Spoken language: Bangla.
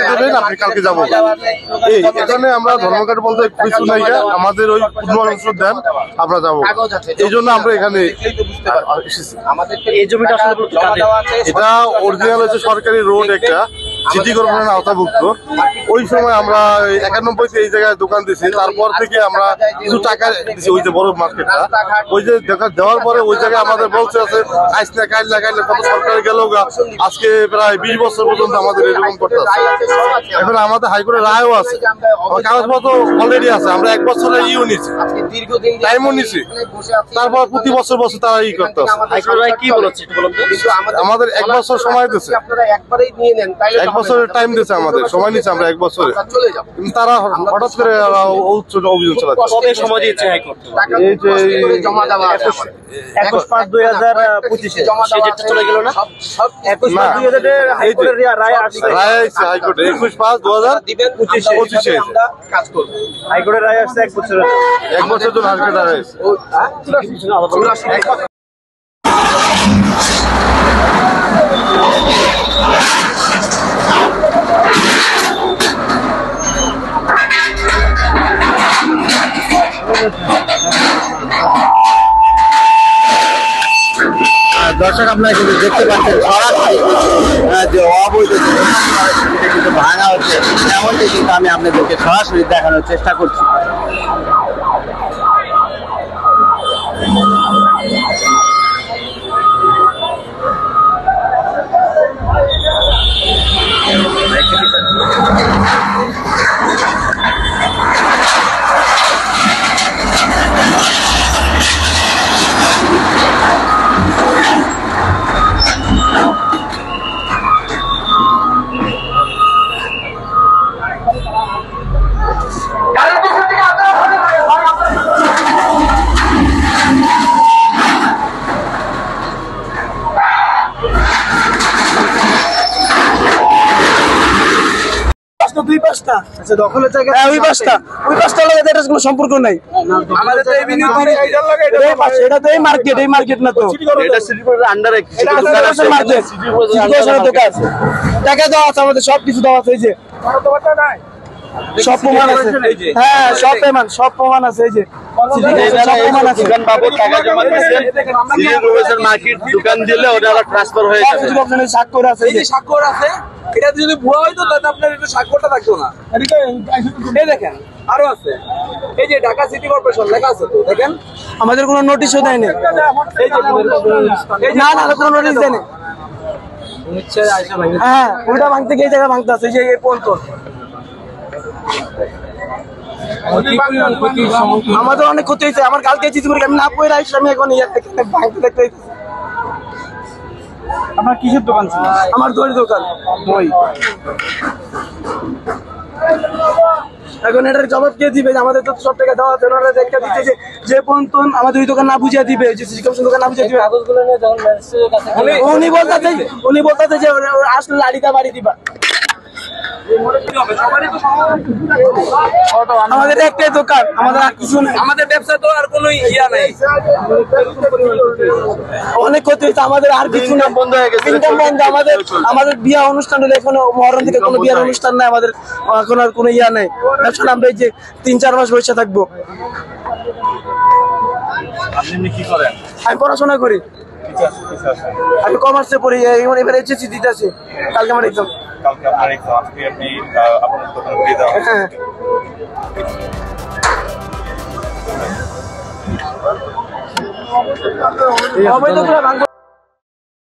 দেবেন, আপনি কালকে যাবো। এখানে আমরা ধর্মঘট বলতে কিছু নাই, আমাদের ওই পূর্ণাংশ দেন, আমরা যাবো। এই জন্য আমরা এখানে এসেছি। এই জমিটা আসলে এটা অরিজিনাল হচ্ছে সরকারি রোড, একটা সিটি কর্পোরেশনের আওতাভুক্ত। ওই সময় আমরা 91-তে এই জায়গায় দোকান দিয়েছি, তারপর থেকে আমরা কিছু টাকা দিচ্ছি ওই যে বড় মার্কেটটা, ওই যে দেওয়ার পরে ওই জায়গায় আমাদের বলছে আছে আইস না কাইল কত সরকারি গেল গা, আজকে প্রায় 20 বছর পর্যন্ত আমাদের এরকম করতে আছে। এখন আমাদের হাইকোর্টের রায়ও আছে, কাগজপত্র অলরেডি আছে, আমরা 1 বছরের ইউ নিচ্ছি, টাইমও নিচ্ছি, তারপর প্রতি বছর তারা ই করতে আছে। আমাদের 1 বছর সময় দিচ্ছে, 1 বছরের টাইম দিচ্ছে, আমাদের সময় নিচ্ছে, আমরা 1 বছরে। কিন্তু তারা হঠাৎ করে অভিযোগ চালাচ্ছে। সময় দিয়েছে হাইকোর্ট, এই যে 21/5/2025 চলে গেল না, 21/5/2000 হাইকোর্টের রায় আসছে, হাইকোর্টে 21/5/2025 হাইকোর্টের রায় আসছে 1 বছরের, 1 বছরের জন্য হাইকোর্টের রায় আসছে। দর্শক আপনারা কিন্তু দেখতে পাচ্ছেন সরাসরি যে অবৈধ কিন্তু ভাঙা হচ্ছে, এমনটি কিন্তু আমি আপনাদেরকে সরাসরি দেখানোর চেষ্টা করছি। দুই পাঁচটা আচ্ছা দখলের জায়গা, ওই পাঁচটা লাগে, এটা কোনো সম্পর্ক নাই আমাদের। তো এই এটা তো এই মার্কেট না, তো এটা সিটি কর্পোরেশনের আন্ডারে দোকান আছে, টাকা দেওয়া আছে, আমাদের সবকিছু দেওয়া আছে, এই যে সব প্রমাণ আছে, হ্যাঁ সব প্রমাণ আছে, এই যে দোকান দিলে ওটা ট্রান্সফার হয়ে যাবে, স্বাক্ষর আছে, স্বাক্ষর আছে। এটা যদি ভুয়া হইতো তাহলে আপনার এটা স্বাক্ষরটা থাকতো না। এই দেখেন আরো আছে, এই যে ঢাকা সিটি কর্পোরেশন লেখা আছে, তো দেখেন আমাদের কোনো নোটিশও দেয়নি, না কোনো নোটিশ দেয়নি। হ্যাঁ ওইটা ভাঙতে গিয়ে জায়গা ভাঙতে আছে, এই পর্যন্ত আমাদের অনেক ক্ষতি হয়েছে। আমার কালকে চিঠি করে আমি না পড়ে আসছি, আমি এখন ভাঙতে দেখতে। আমার কিসের দোকান ছিল? আমার দইয়ের দোকান। এখন এটার জবাব কে দিবে? আমাদের তো সব টাকা দেওয়া আছে, ওনারা দেখা দিচ্ছে যে পর্যন্ত আমাদের ওই দোকান না বুঝিয়ে দিবে, যে সিটি কর্পোরেশন দোকান না বুঝিয়ে দিবে, উনি বলতে যে আসলে লাড়িটা বাড়ি দিবা। আমাদের একটাই দোকান, আমাদের আর কিছু নেই, আমাদের ব্যবসা তো আর কোনো ইয়া নাই, অনেক ক্ষতি হয়েছে আমাদের, আর কিছু না, বন্ধ হয়ে গেছে, ইনকাম বন্ধ। আমাদের বিয়া অনুষ্ঠান হলে এখনো মহরম থেকে কোনো বিয়ার অনুষ্ঠান নাই আমাদের, এখন আর কোনো ইয়া নেই ব্যবসা। আমরা এই যে 3-4 মাস বসে থাকবো। আপনি কি করেন? আমি পড়াশোনা করি, আমি কমার্সে পড়ি, এবার এইচএসসি দিতে আছি, কালকে আমার এক্সাম। কালকে আপনার এক্সাম, আজকে আপনি আপনার দোকানে দিয়ে দাও। হ্যাঁ